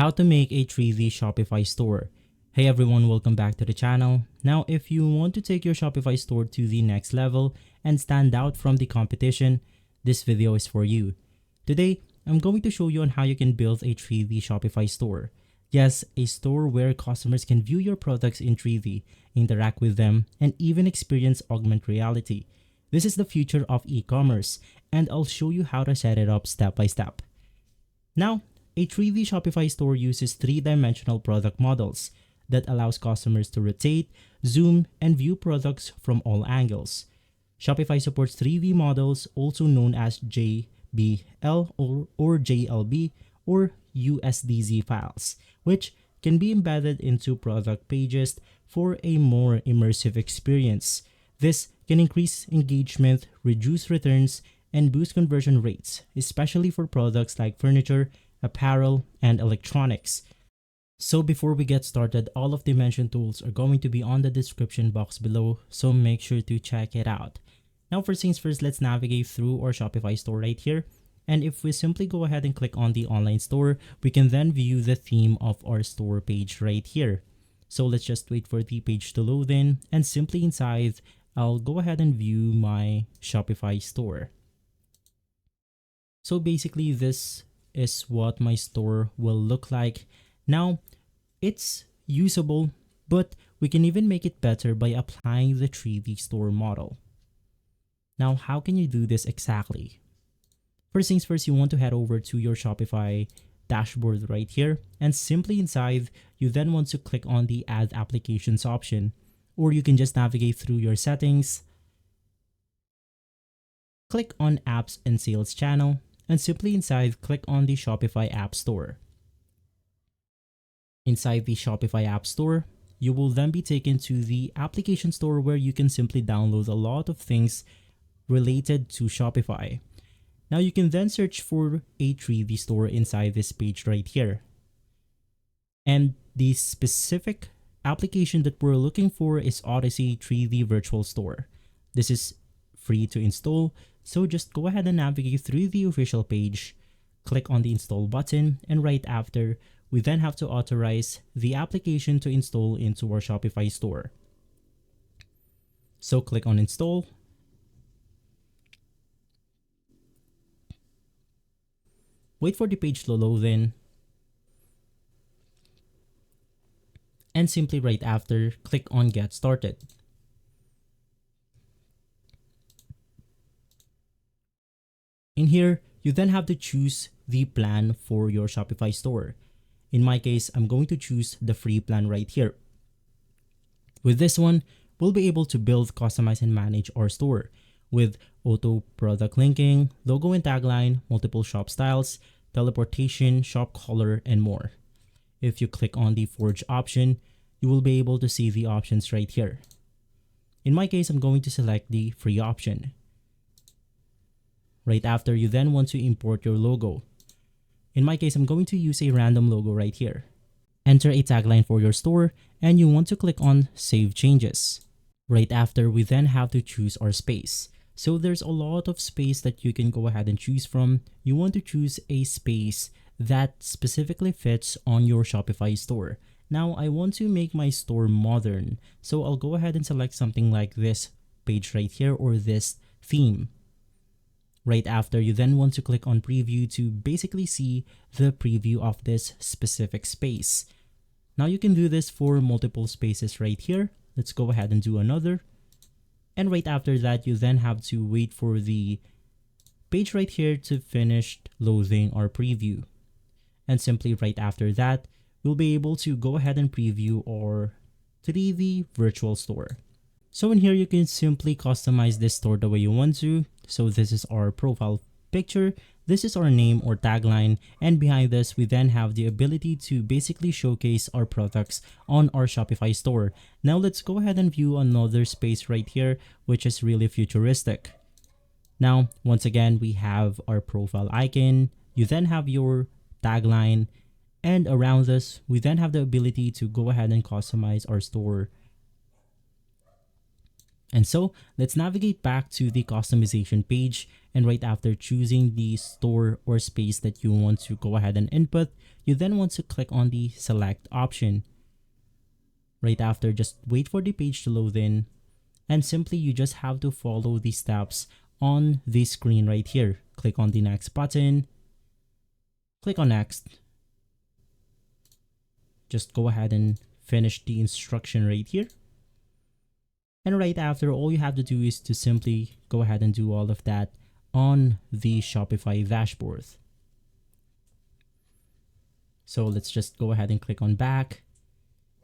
How to make a 3D Shopify store. Hey everyone, welcome back to the channel. Now, if you want to take your Shopify store to the next level and stand out from the competition, this video is for you. Today, I'm going to show you on how you can build a 3D Shopify store. Yes, a store where customers can view your products in 3D, interact with them, and even experience augmented reality. This is the future of e-commerce, and I'll show you how to set it up step by step. Now, a 3D Shopify store uses three-dimensional product models that allows customers to rotate, zoom, and view products from all angles. Shopify supports 3D models, also known as JBL or JLB or USDZ files, which can be embedded into product pages for a more immersive experience. This can increase engagement, reduce returns, and boost conversion rates, especially for products like furniture, apparel, and electronics. So before we get started, all of the mentioned tools are going to be on the description box below, so make sure to check it out. Now first things first, let's navigate through our Shopify store right here. And if we simply go ahead and click on the online store, we can then view the theme of our store page right here. So let's just wait for the page to load in, and simply inside, I'll go ahead and view my Shopify store. So basically this is what my store will look like. Now, it's usable, but we can even make it better by applying the 3D store model. Now, how can you do this exactly? First things first, you want to head over to your Shopify dashboard right here, and simply inside, you then want to click on the Add Applications option, or you can just navigate through your settings, click on Apps and Sales channel, and simply inside, click on the Shopify App Store. Inside the Shopify App Store, you will then be taken to the Application Store where you can simply download a lot of things related to Shopify. Now you can then search for a 3D store inside this page right here. And the specific application that we're looking for is Odyssey 3D Virtual Store. This is free to install, so just go ahead and navigate through the official page, click on the install button, and right after, we then have to authorize the application to install into our Shopify store. So click on install. Wait for the page to load in. And simply right after, click on get started. In here, you then have to choose the plan for your Shopify store. In my case, I'm going to choose the free plan right here. With this one, we'll be able to build, customize, and manage our store with auto product linking, logo and tagline, multiple shop styles, teleportation, shop color, and more. If you click on the Forge option, you will be able to see the options right here. In my case, I'm going to select the free option. Right after, you then want to import your logo. In my case, I'm going to use a random logo right here. Enter a tagline for your store, and you want to click on Save Changes. Right after, we then have to choose our space. So there's a lot of space that you can go ahead and choose from. You want to choose a space that specifically fits on your Shopify store. Now, I want to make my store modern, so I'll go ahead and select something like this page right here or this theme. Right after, you then want to click on preview to basically see the preview of this specific space. Now you can do this for multiple spaces right here. Let's go ahead and do another. And right after that, you then have to wait for the page right here to finish loading our preview. And simply right after that, we'll be able to go ahead and preview our 3D virtual store. So in here, you can simply customize this store the way you want to. So this is our profile picture. This is our name or tagline. And behind this, we then have the ability to basically showcase our products on our Shopify store. Now let's go ahead and view another space right here, which is really futuristic. Now, once again, we have our profile icon. You then have your tagline. And around this, we then have the ability to go ahead and customize our store. And so let's navigate back to the customization page, And right after choosing the store or space that you want to go ahead and input, you then want to click on the select option. Right after, just wait for the page to load in, and simply you just have to follow the steps on the screen right here. Click on the next button, click on next. Just go ahead and finish the instruction right here. And right after, all you have to do is to simply go ahead and do all of that on the Shopify dashboard. So let's just go ahead and click on back.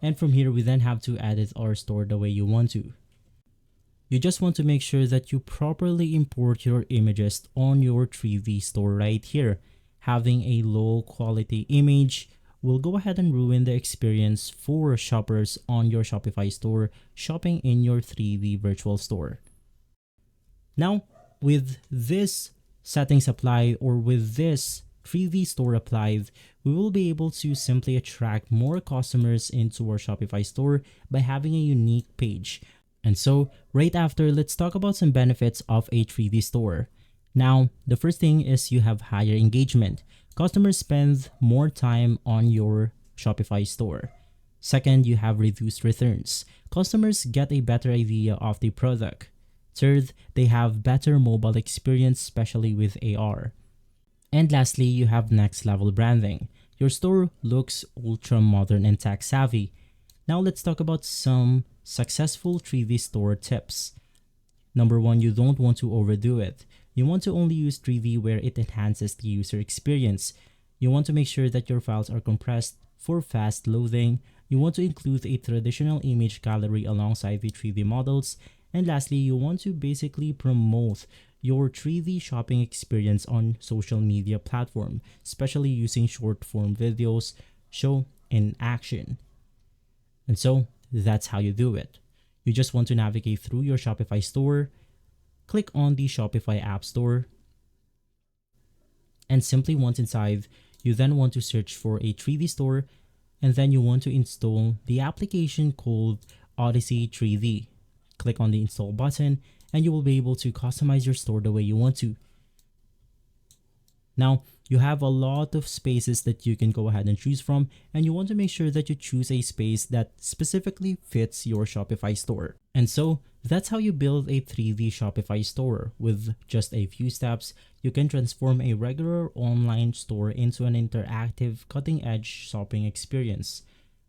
And from here, we then have to edit our store the way you want to. You just want to make sure that you properly import your images on your 3D store right here. Having a low quality image will go ahead and ruin the experience for shoppers on your Shopify store shopping in your 3D virtual store. Now, with this settings applied, or with this 3D store applied, we will be able to simply attract more customers into our Shopify store by having a unique page. And so right after, let's talk about some benefits of a 3D store. Now, the first thing is you have higher engagement. Customers spend more time on your Shopify store. Second, you have reduced returns. Customers get a better idea of the product. Third, they have better mobile experience, especially with AR. And lastly, you have next level branding. Your store looks ultra modern and tech savvy. Now let's talk about some successful 3D store tips. Number one, you don't want to overdo it. You want to only use 3D where it enhances the user experience. You want to make sure that your files are compressed for fast loading. You want to include a traditional image gallery alongside the 3D models. And lastly, you want to basically promote your 3D shopping experience on social media platform, especially using short form videos, show in action. And so that's how you do it. You just want to navigate through your Shopify store, click on the Shopify App Store, and simply once inside, you then want to search for a 3D store, and then you want to install the application called Odyssey 3D. Click on the install button, and you will be able to customize your store the way you want to. Now, you have a lot of spaces that you can go ahead and choose from, and you want to make sure that you choose a space that specifically fits your Shopify store. And so that's how you build a 3D Shopify store. With just a few steps, you can transform a regular online store into an interactive, cutting-edge shopping experience.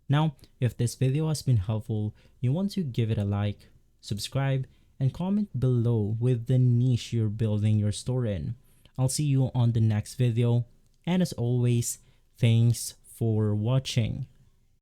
Now, if this video has been helpful, you want to give it a like, subscribe, and comment below with the niche you're building your store in. I'll see you on the next video, and as always, thanks for watching.